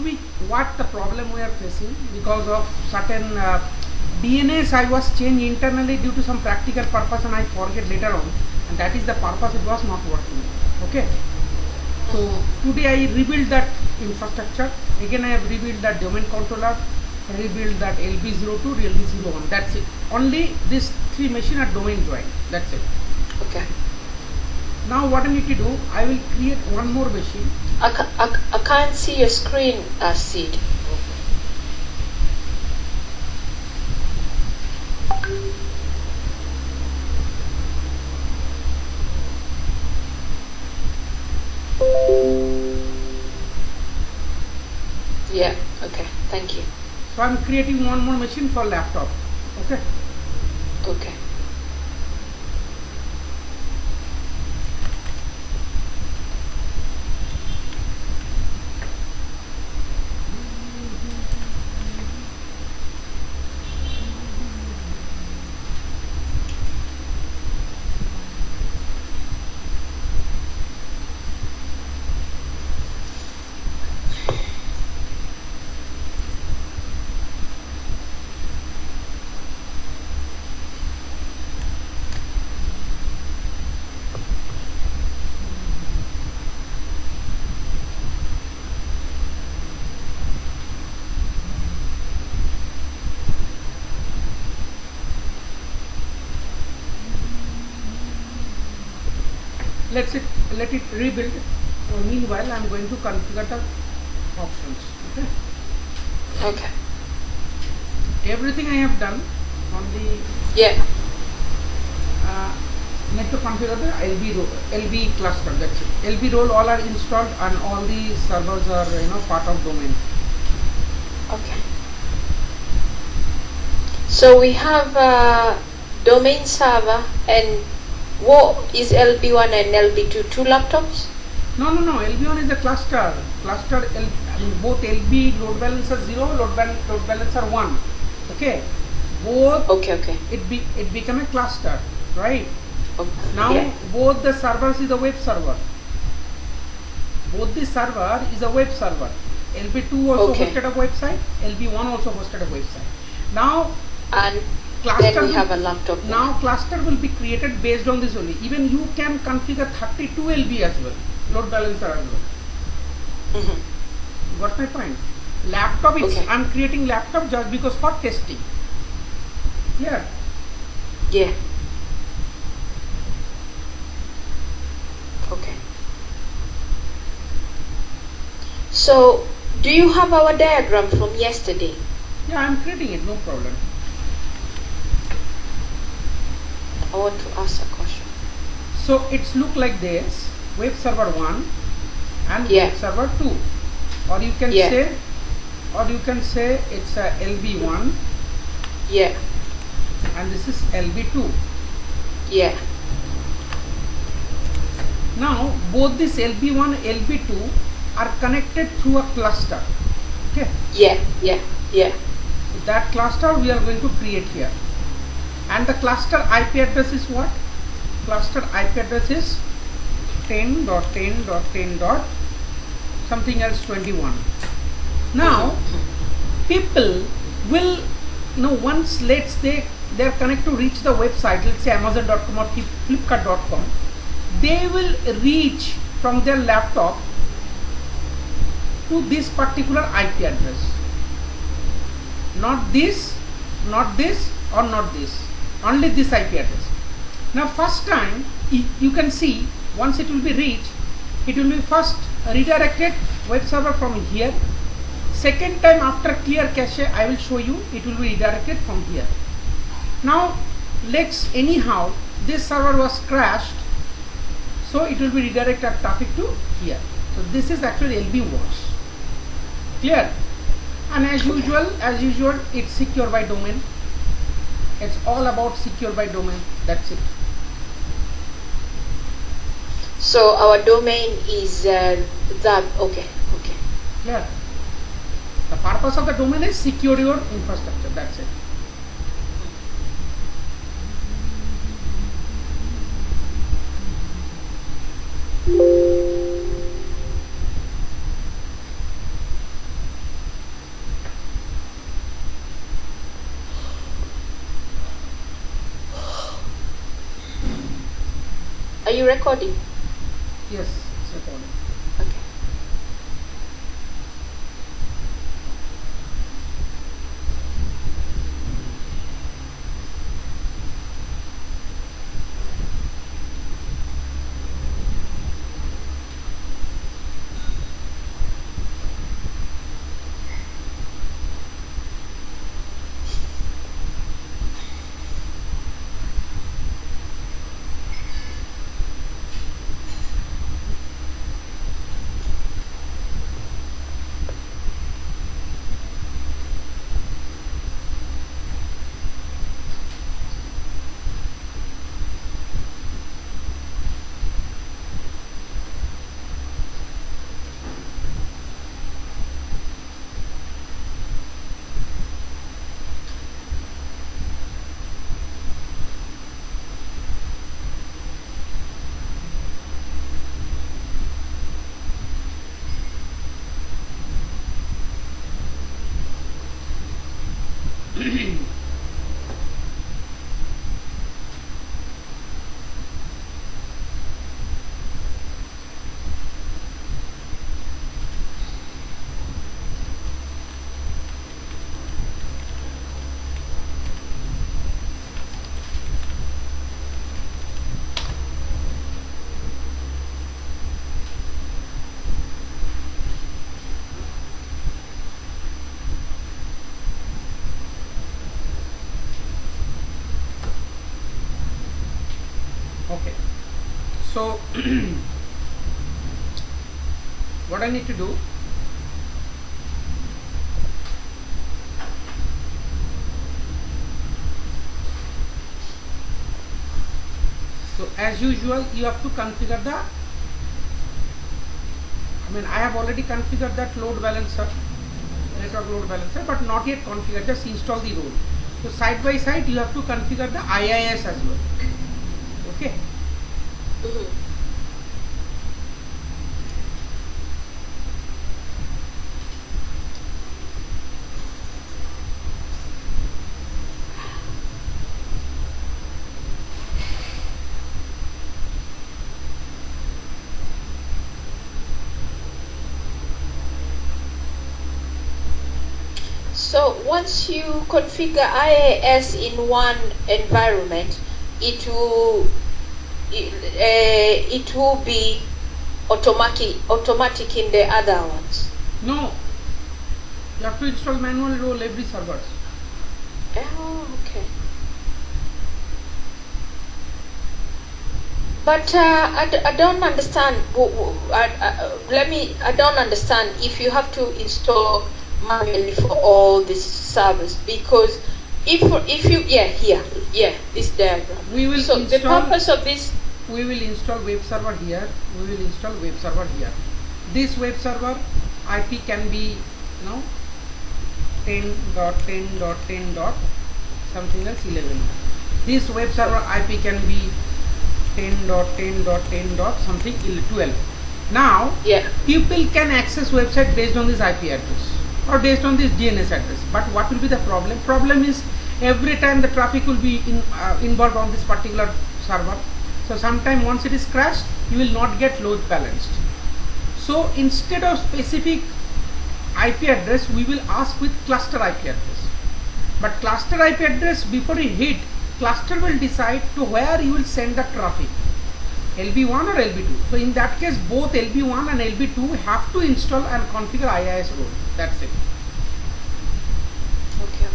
week what the problem we are facing, because of certain DNS I was changed internally due to some practical purpose and I forget later on, and that is the purpose it was not working. Okay. So today I rebuild that infrastructure. Again I have rebuilt that domain controller, rebuild that LB02, LB01. That's it. Only these three machines are domain joined. That's it. Okay. Now what I need to do, I will create one more machine. I can't see your screen, Sid. Yeah, okay, thank you. So I'm creating one more machine for laptop. Okay. Okay. Let it rebuild. Meanwhile, I'm going to configure the options. Okay. Okay. Everything I have done. Only need to configure the LB cluster. That's it. LB role all are installed and all the servers are part of domain. Okay. So we have domain server, and what is LB1 and LB2? Two laptops? No. LB1 is a cluster. Both LB load balancer 0, load balancer 1. Okay. Both. Okay. It become a cluster, right? Okay. Now both the servers is a web server. Both the server is a web server. LB2 also hosted a website. LB1 also hosted a website. Now and cluster then we have a laptop. Now cluster will be created based on this only. Even you can configure 32 LB as well, load balancer as well. Got my point? Laptop is I'm creating laptop just because for testing. Yeah. Okay. So do you have our diagram from yesterday? Yeah, I'm creating it, no problem. I want to ask a question. So it's look like this: web server 1 and web server 2, or you can say it's a LB1. Yeah. And this is LB2. Yeah. Now both this LB1 LB2 are connected through a cluster. Okay. Yeah. That cluster we are going to create here. And the cluster IP address is what? Cluster IP address is 10.10.10. something else 21. Now people will once they are connected to reach the website, let's say Amazon.com or Flipkart.com, they will reach from their laptop to this particular IP address. Not this, or not this. Only this IP address. Now first time you can see, once it will be reached, it will be first redirected web server from here. Second time after clear cache, I will show you, it will be redirected from here. Now anyhow this server was crashed, so it will be redirected traffic to here. So this is actually LB was. Clear? And as usual it's secure by domain. It's all about secure by domain. That's it. So our domain is okay. Clear? The purpose of the domain is secure your infrastructure. That's it. you recording? Yes, it's recording. Okay. Okay, so what I need to do, so as usual you have to configure the, I have already configured that load balancer, network load balancer, but not yet configured, just install the role. So side by side you have to configure the IIS as well. Okay. Mm-hmm. So once you configure IIS in one environment, it will be automatic in the other ones. No, you have to install manual role every server. Oh, okay. But I don't understand. I don't understand if you have to install manually for all these servers, because if you this diagram. We will so the install, purpose of this. we will install web server here, we will install web server here. This web server IP can be 10.10.10. something else 11. This web server IP can be 10.10.10. something 12. Now people can access website based on this IP address or based on this DNS address. But what will be the problem? Problem is every time the traffic will be involved on this particular server. So sometime once it is crashed, you will not get load balanced. So instead of specific IP address, we will ask with cluster IP address. But cluster IP address, before you hit, cluster will decide to where you will send the traffic, LB1 or LB2. So in that case, both LB1 and LB2 have to install and configure IIS role. That's it. Okay.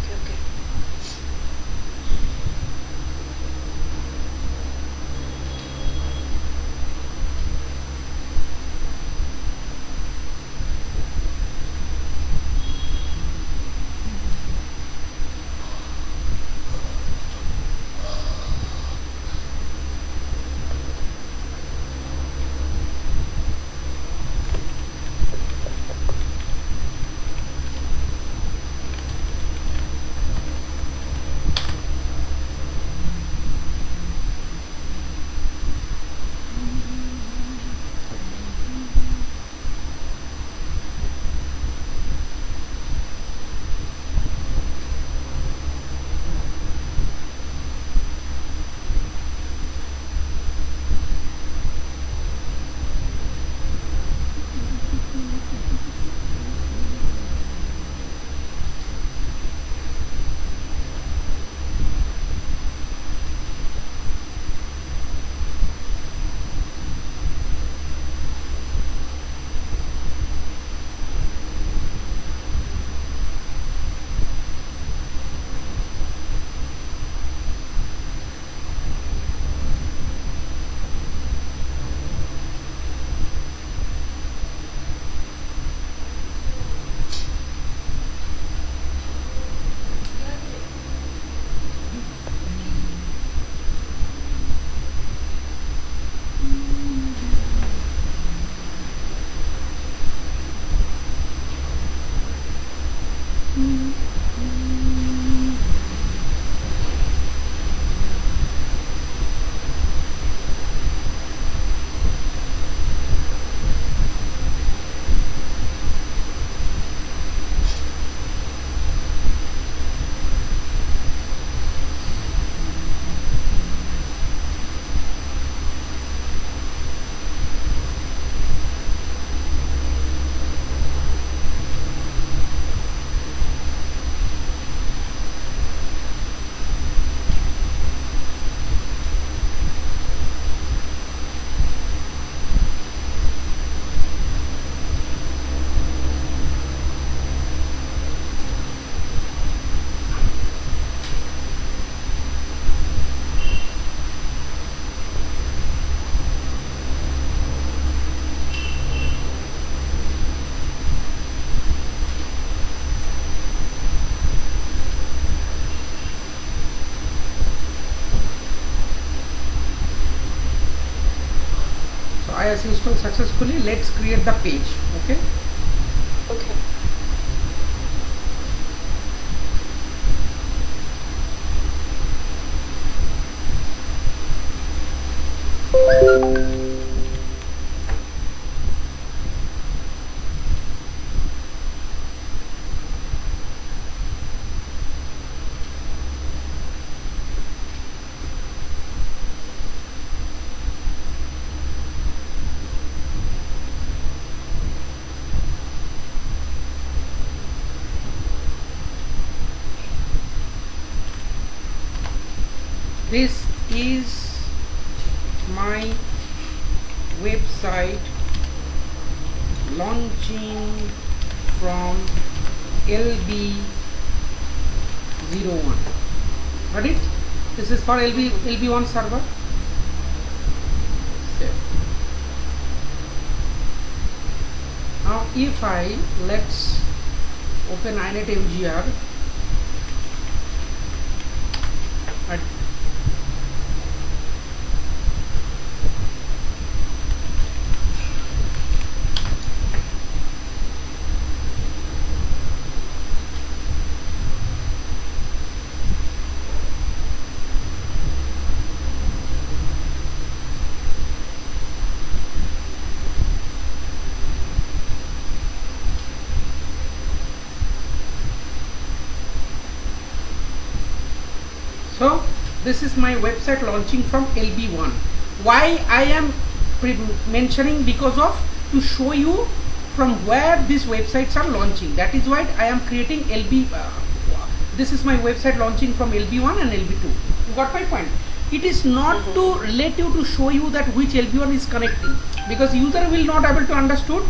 I has installed successfully. Let's create the page. Okay. Okay. This is my website launching from LB01. Got it? This is for LB1 server. Save. Now if let's open inet mgr. So this is my website launching from LB1. Why I am mentioning? Because of to show you from where these websites are launching. That is why I am creating LB. This is my website launching from LB1 and LB2. You got my point? It is not to let you to show you that which LB1 is connecting, because user will not able to understood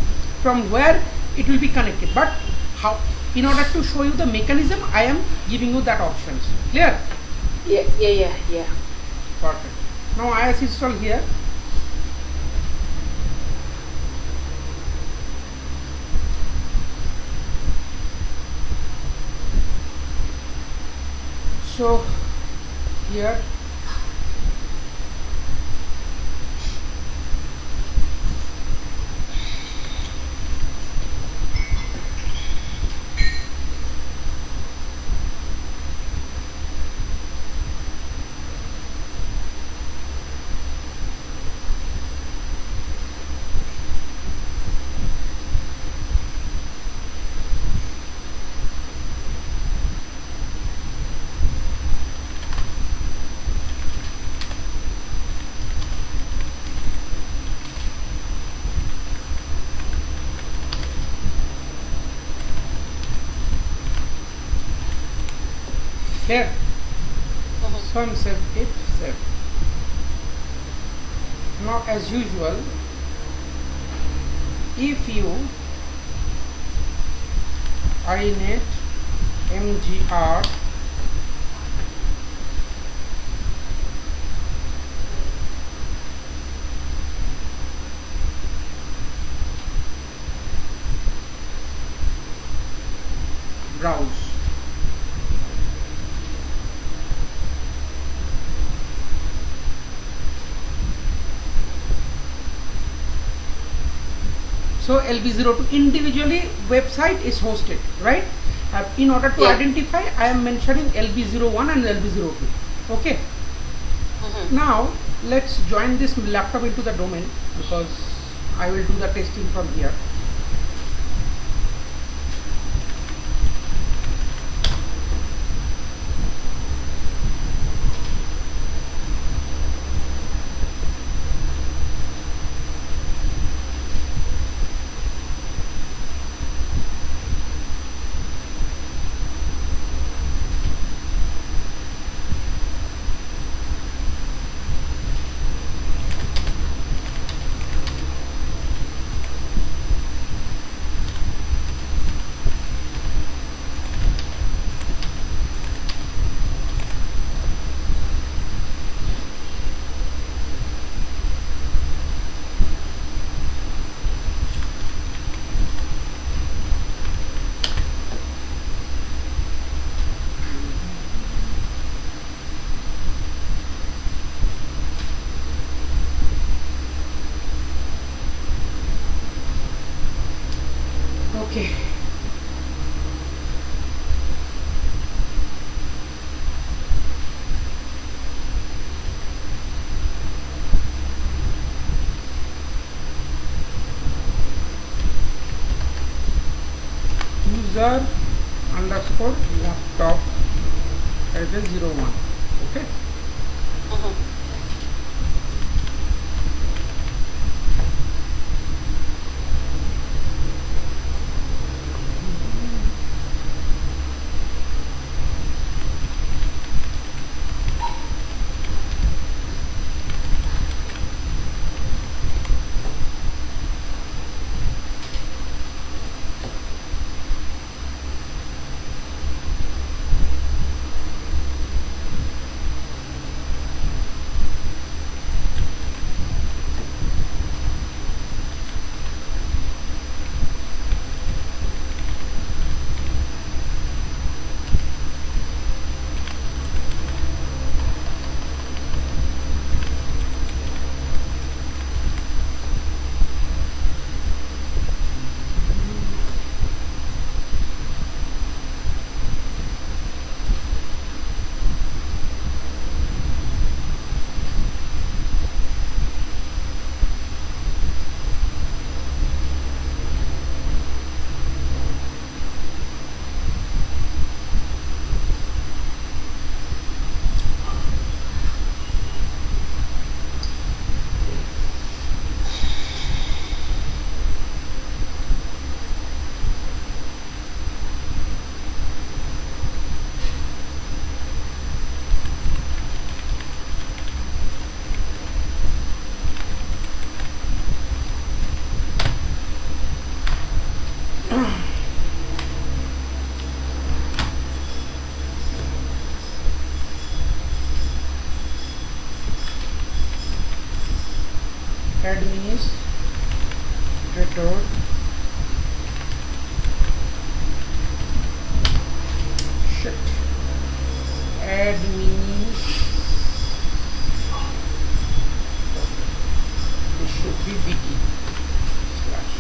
from where it will be connected. But how? In order to show you the mechanism, I am giving you that options. Clear? Yeah. Perfect. Now IIS install here. So here clear. So I'm save it, save. Now as usual, if you inet mgr browse, so LB02 individually website is hosted, right? In order to Yeah. identify, I am mentioning LB01 and LB02. Okay. Now let's join this laptop into the domain, because I will do the testing from here. Okay. User underscore laptop address 01. Okay. Administrator shit admin, this should be BT slash.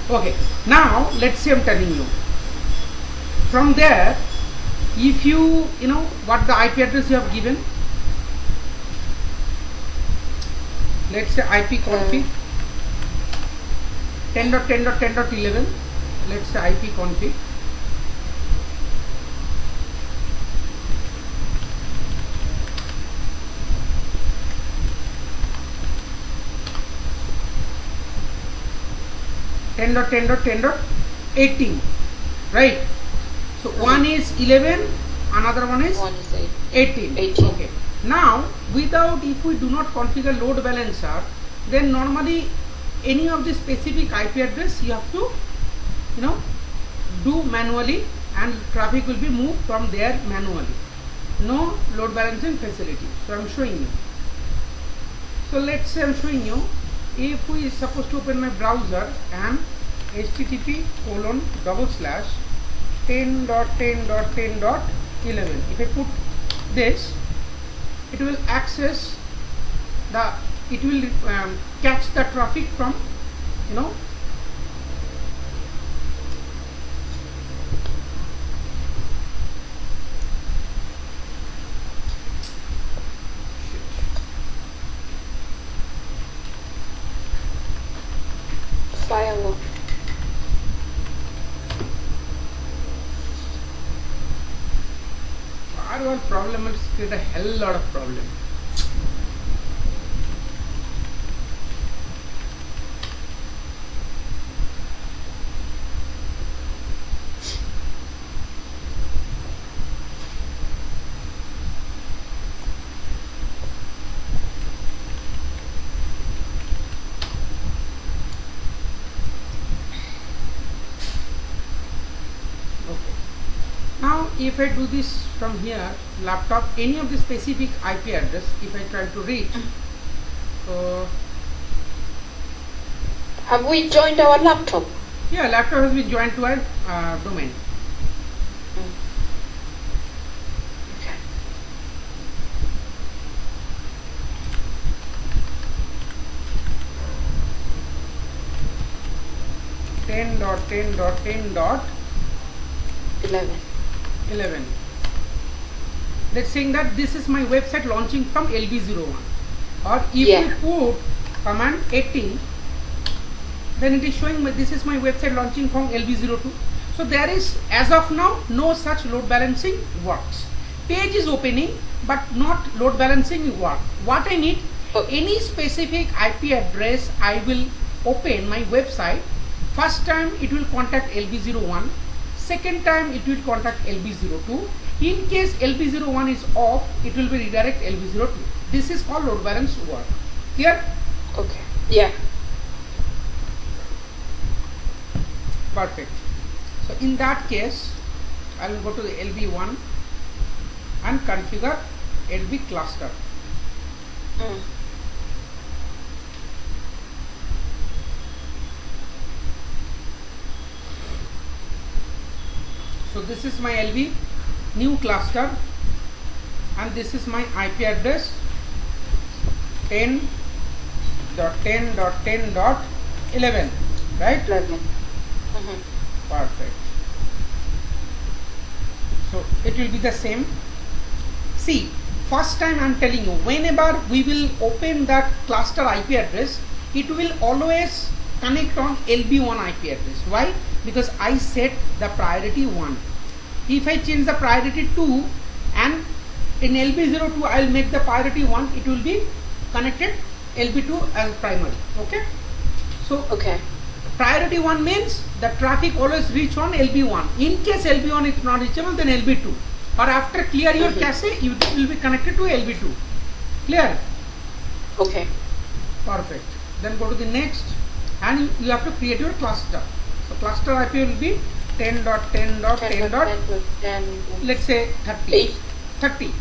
Okay, now let's say I'm telling you from there, if you know what the IP address you have given, let's say IP config 10.10.10.11, let's say IP config, ten dot 18, right? So one is 11, another one is 18. Okay. Now without, if we do not configure load balancer, then normally any of the specific IP address you have to do manually, and traffic will be moved from there manually. No load balancing facility. So I'm showing you. So let's say I'm showing you, if we is supposed to open my browser and http://10.10.10.11, if I put this, it will access the it will catch the traffic from, you know, firewall. Firewall problem will create a hell lot of problem. Now if I do this from here, laptop, any of the specific IP address, if I try to reach, Have we joined our laptop? yeah, laptop has been joined to our domain. Okay. Ten dot 11. Let's saying that this is my website launching from LB01, or if Yeah. you put command 18, then it is showing me this is my website launching from LB02. So there is, as of now, no such load balancing works. Page is opening but not load balancing work. What I need, any specific IP address I will open my website. First time it will contact LB01, second time it will contact LB02. In case LB01 is off, it will be redirect LB02. This is called load balance work. Clear? Okay. Yeah. Perfect. So in that case, I will go to the LB1 and configure LB cluster. So this is my LB new cluster, and this is my IP address 10.10.10.11, right? 11. Perfect. So it will be the same. See, first time I am telling you, whenever we will open that cluster IP address, it will always connect on LB1 IP address. Why? Because I set the priority 1. If I change the priority 2 and in LB02 I will make the priority 1, it will be connected LB2 as primary. Okay? So Okay. priority 1 means the traffic always reach on LB1. In case LB1 is not reachable, then LB2. Or after clear your cache, you will be connected to LB2. Clear? Okay. Perfect. Then go to the next, and you have to create your cluster. So cluster IP will be 10.10.10. Let's say 30. 30.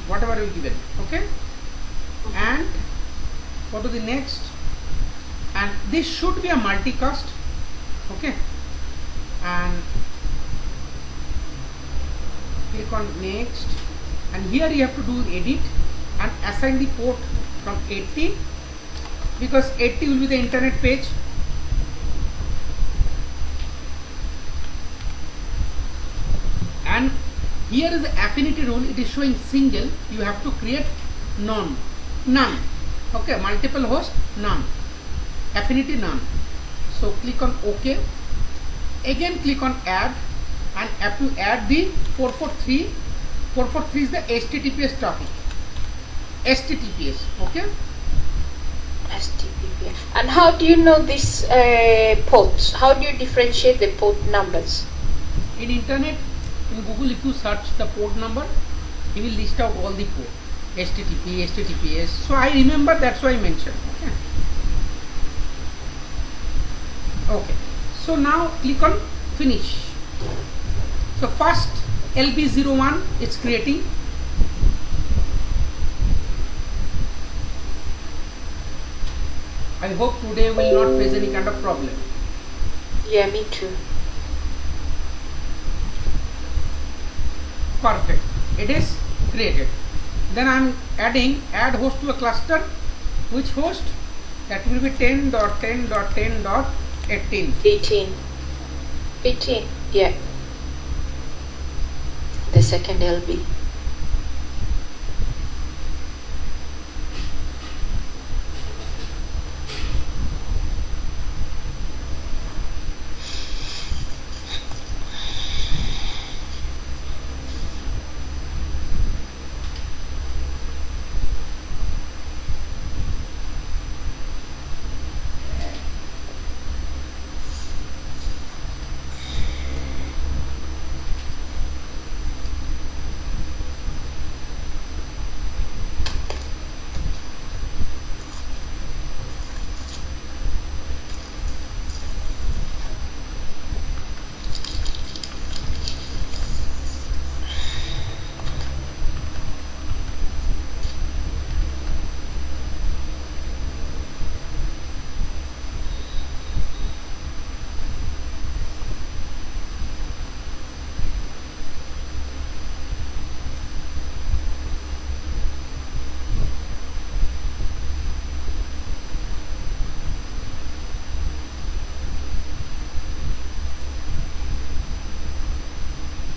Whatever you given. Okay. And go to the next. And this should be a multicast. Okay. And click on next. And here you have to do edit and assign the port from 80, because 80 will be the internet page. And here is the affinity rule. It is showing single. You have to create none. Okay, multiple host, none. Affinity, none. So click on OK. Again click on add, and have to add the 443. 443 is the HTTPS traffic. HTTPS. Okay. HTTPS. And how do you know these ports? How do you differentiate the port numbers? In internet, in Google, if you search the port number, he will list out all the port. HTTP, HTTPS. So I remember, that's why I mentioned. Okay. Okay. So now click on finish. So first LB01 it's creating. I hope today will not face any kind of problem. Yeah, me too. Perfect. It is created. Then I am adding add host to a cluster. Which host? That will be 10.10.10.18. 18, yeah, the second LB.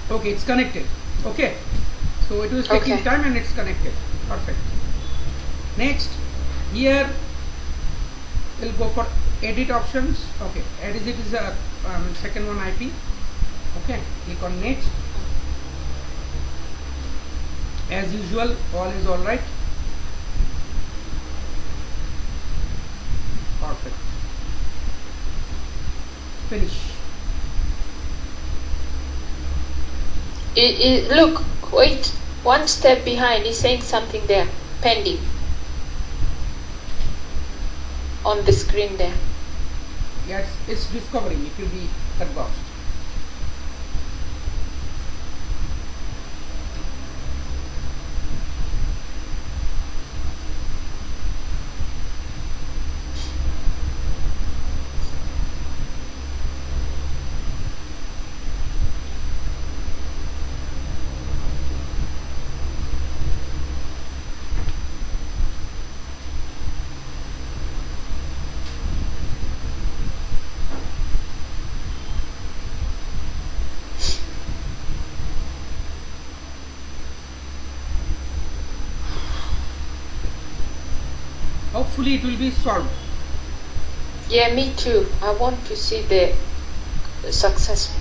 Okay, it's connected. Okay, so it was taking Okay. time and it's connected. Perfect. Next, here we'll go for edit options. Okay, edit is a second one IP. Okay, click on next. As usual, all is all right. Perfect. Finish. Look, wait, one step behind. He's saying something there, pending. On the screen there. Yes, it's discovering. It will be advanced. Hopefully it will be solved. Yeah, me too. I want to see the success.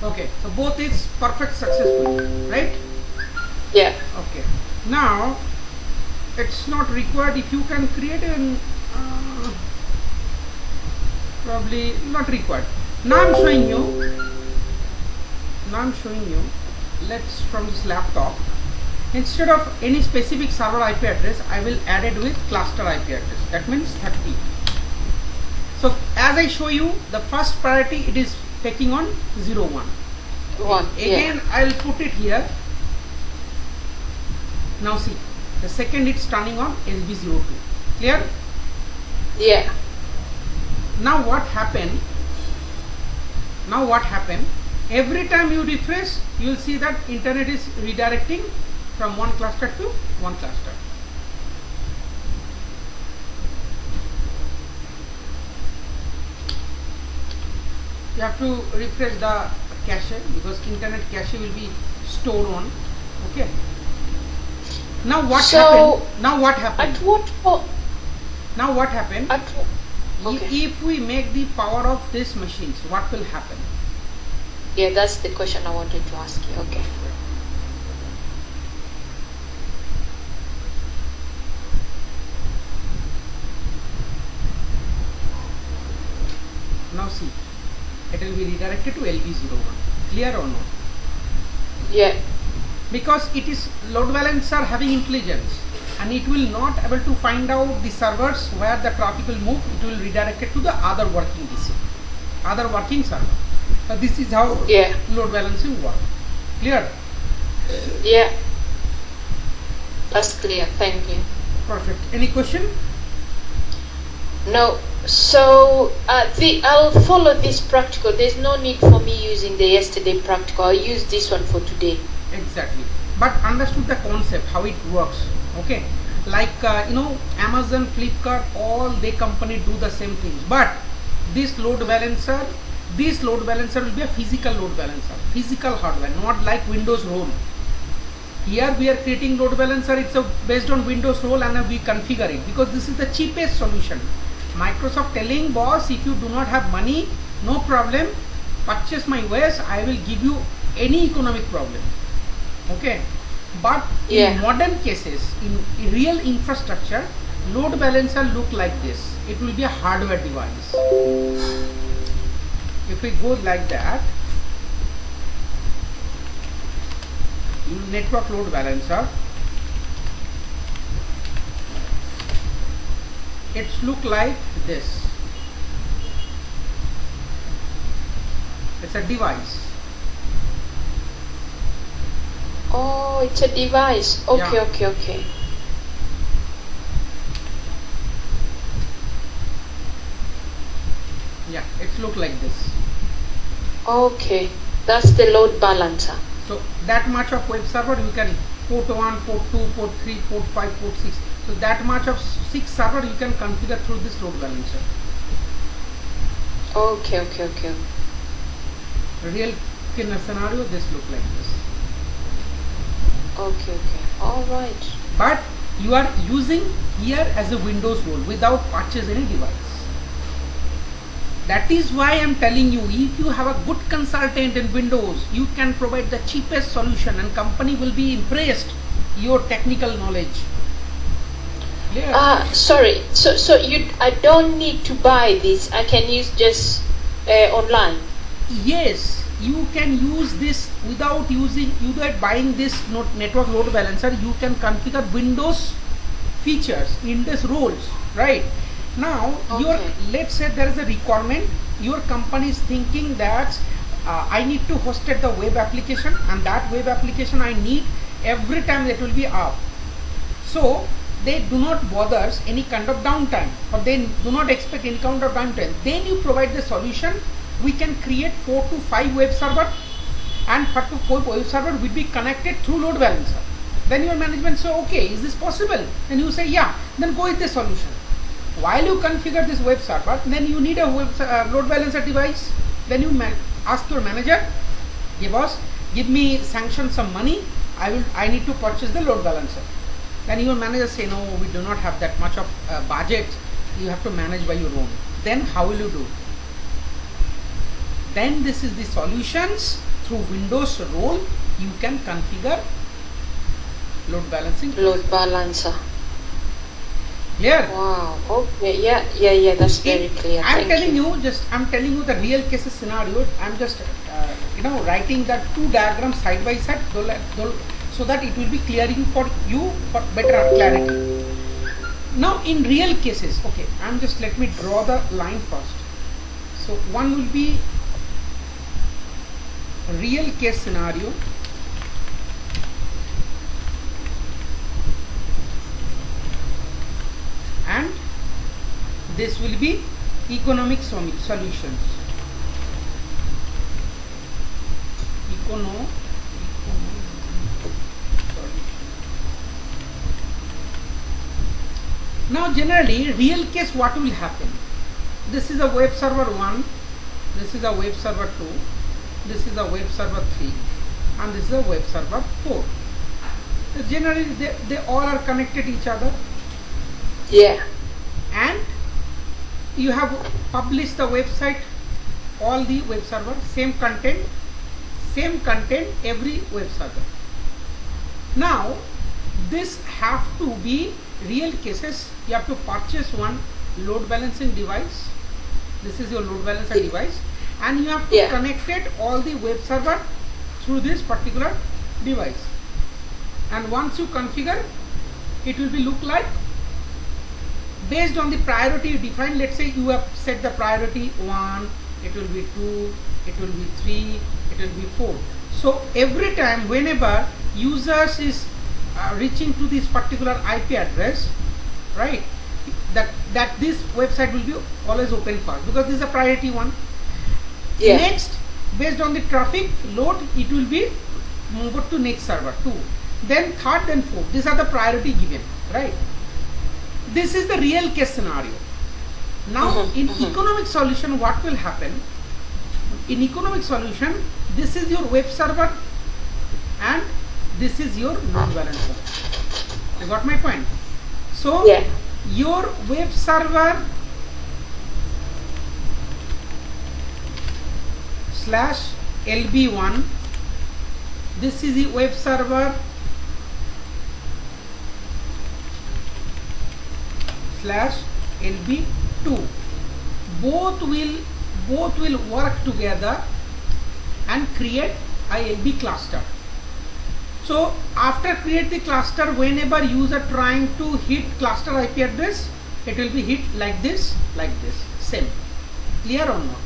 Okay, so both is perfect successful, right? Yeah. Okay, now it's not required. If you can create an probably not required. Now I'm showing you, let's from this laptop, instead of any specific server IP address, I will add it with cluster IP address. That means 30. So as I show you, the first priority it is taking on 01. Again, Yeah. I'll put it here. Now see, the second it's turning on SB02. Clear? Yeah. Now what happened? Every time you refresh, you will see that internet is redirecting from one cluster to one cluster. You have to refresh the cache because internet cache will be stored on. Okay. Now what So, happened? Now what happened? At what point? Now what happened? Okay. If we make the power of these machines, what will happen? Yeah, that's the question I wanted to ask you. Okay. Now see, it will be redirected to LB01. Clear or not? Yeah. Because it is load balancer having intelligence, and it will not able to find out the servers where the traffic will move. It will redirect it to the other working DC, other working server. This is how load balancing works. Clear? Yeah. That's clear. Thank you. Perfect. Any question? No. So I'll follow this practical. There's no need for me using the yesterday practical. I'll use this one for today. Exactly. But understood the concept, how it works. Okay. Like Amazon, Flipkart, all the company do the same things. But this load balancer will be a physical load balancer, physical hardware, not like Windows role. Here we are creating load balancer. It's based on Windows role, and we configure it because this is the cheapest solution. Microsoft telling boss, if you do not have money, no problem, purchase my OS, I will give you any economic problem. Okay, but in modern cases, in real infrastructure, load balancer look like this. It will be a hardware device. If we go like that, network load balancer, it's look like this. It's a device. Oh, it's a device. Okay, Yeah. okay. Yeah, it's look like this. Okay, that's the load balancer. So that much of web server you can port 1, port 2, port 3, port 5, port 6. So that much of 6 server you can configure through this load balancer. Okay. Real scenario, this look like this. Okay. All right. But you are using here as a Windows role without purchase any device. That is why I am telling you, if you have a good consultant in Windows, you can provide the cheapest solution and company will be impressed your technical knowledge. Sorry. So I don't need to buy this. I can use just online. Yes, you can use this without buying this network load balancer. You can configure Windows features in this roles, right? Now, let's say there is a requirement. Your company is thinking that I need to host the web application, and that web application I need every time that will be up. So they do not bother any kind of downtime, or they do not expect any kind of downtime. Then you provide the solution. We can create 4 to 5 web server, and 4 to 4 web server will be connected through load balancer. Then your management say, okay, is this possible? Then you say, yeah. Then go with the solution. While you configure this web server, then you need a load balancer device. Then you ask your manager, hey boss, give me sanction some money. I need to purchase the load balancer. Then your manager say, no, we do not have that much of budget. You have to manage by your own. Then how will you do? Then this is the solutions through Windows role. You can configure load balancing. Load balancer. Clear? Wow. Okay. Yeah. That's very clear. I'm telling you the real cases scenario. I'm just writing that 2 diagrams side by side so that it will be clearing for you for better clarity. Now in real cases, okay, let me draw the line first. So one will be real case scenario, and this will be economic solutions. Now generally real case, what will happen? This is a web server 1, this is a web server 2, this is a web server 3, and this is a web server 4. Generally they all are connected each other. Yeah. And you have published the website, all the web server, same content every web server. Now this have to be real cases. You have to purchase one load balancing device. This is your load balancer device, and you have to connect it all the web server through this particular device. And once you configure, it will be look like based on the priority you define. Let's say you have set the priority 1, it will be 2, it will be 3, it will be 4. So every time whenever users is reaching to this particular IP address, right, that this website will be always open first, because this is a priority one. Next, based on the traffic load, it will be moved to next server 2, then third, then fourth. These are the priority given, right? This is the real case scenario. Now in economic solution, what will happen? In economic solution, this is your web server and this is your load balancer. You got my point? So your web server slash LB1, this is the web server slash LB2. Both will work together and create a LB cluster. So after create the cluster, whenever user trying to hit cluster IP address, it will be hit like this, same. Clear or not?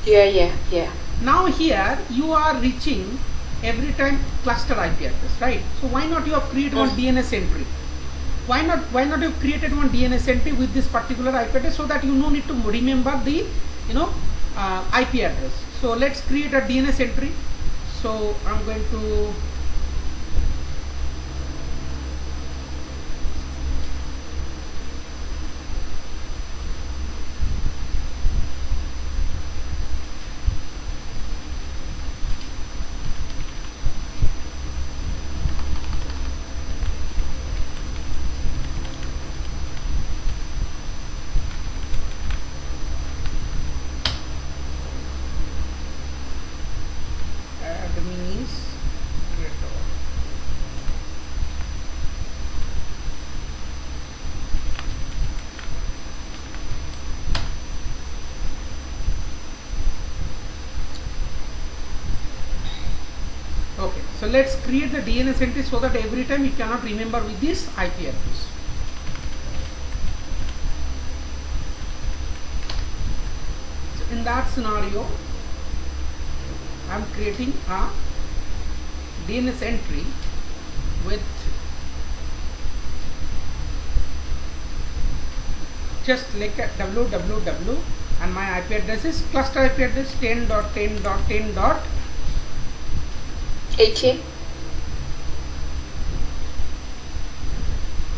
Yeah. Now here you are reaching every time cluster IP address, right? So why not you have created one DNS entry? Why not you have created one DNS entry with this particular IP address, so that you no need to remember the IP address. So let's create a DNS entry. So I'm going to so let's create the DNS entry so that every time you cannot remember with this IP address. So in that scenario, I am creating a DNS entry with just like a www, and my IP address is cluster IP address 10.10.10. 18.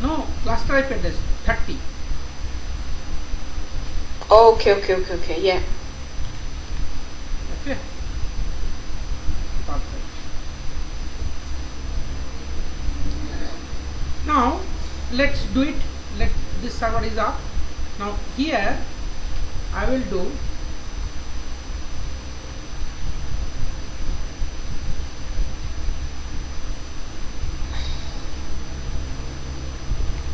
No, cluster IP address 30. Okay, yeah. Okay. Perfect. Now let's do it. This server is up. Now here I will do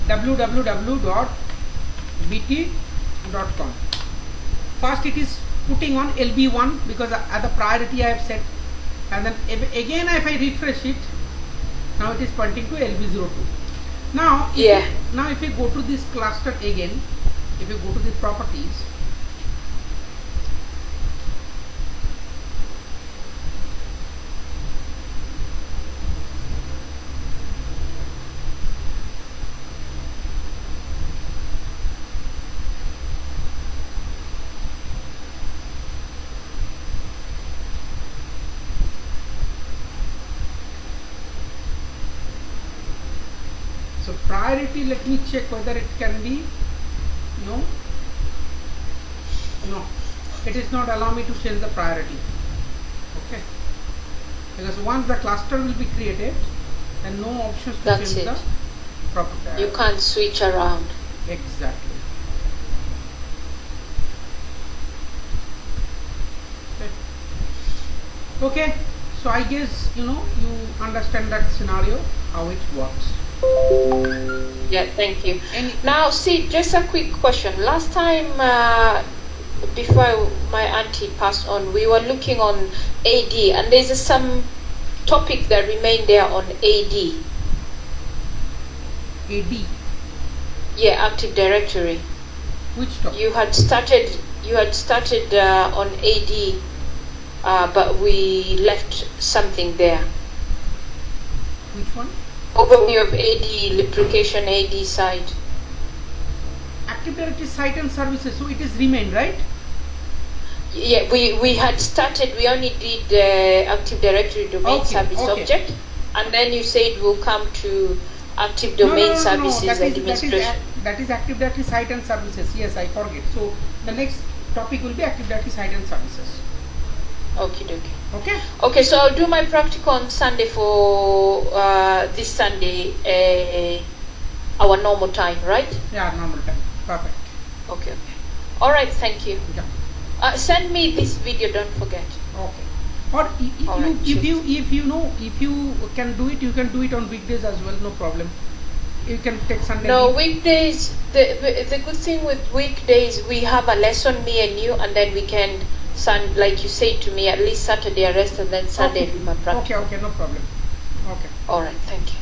www.bt.com. First it is putting on LB1 because at the priority I have set, and then again if I refresh it, now it is pointing to LB02. Now if we go to this cluster again, if you go to the properties, so priority, let me check whether it can be. No, it is not allow me to change the priority. Okay, because once the cluster will be created, and no options to That's change it. the property. You can't switch around. Exactly. Okay, so I guess you understand that scenario, how it works. Yeah, thank you. Any Now, see, just a quick question. Last time, before my auntie passed on, we were looking on AD, and there's some topic that remained there on AD. AD, Yeah, Active Directory. which topic? You had started on AD, but we left something there. Which one? Overview of AD, lubrication AD site. Active Directory site and services. So it is remained, right? Yeah, we had started. We only did Active Directory domain service object, and then you said we'll come to Active Domain Services Administration. That is Active Directory site and services. Yes, I forget. So the next topic will be Active Directory site and services. Okay. Okay. Okay, so I'll do my practical on Sunday for this Sunday, our normal time, right? Yeah, normal time. Perfect. Okay. All right. Thank you. Yeah. Send me this video. Don't forget. Okay. Or if you can do it, you can do it on weekdays as well. No problem. You can take Sunday. No, weekdays. The good thing with weekdays, we have a lesson, me and you, and then we can. Like you say to me, at least Saturday I rest and then Sunday do my practice. Okay, no problem. Okay. All right, thank you.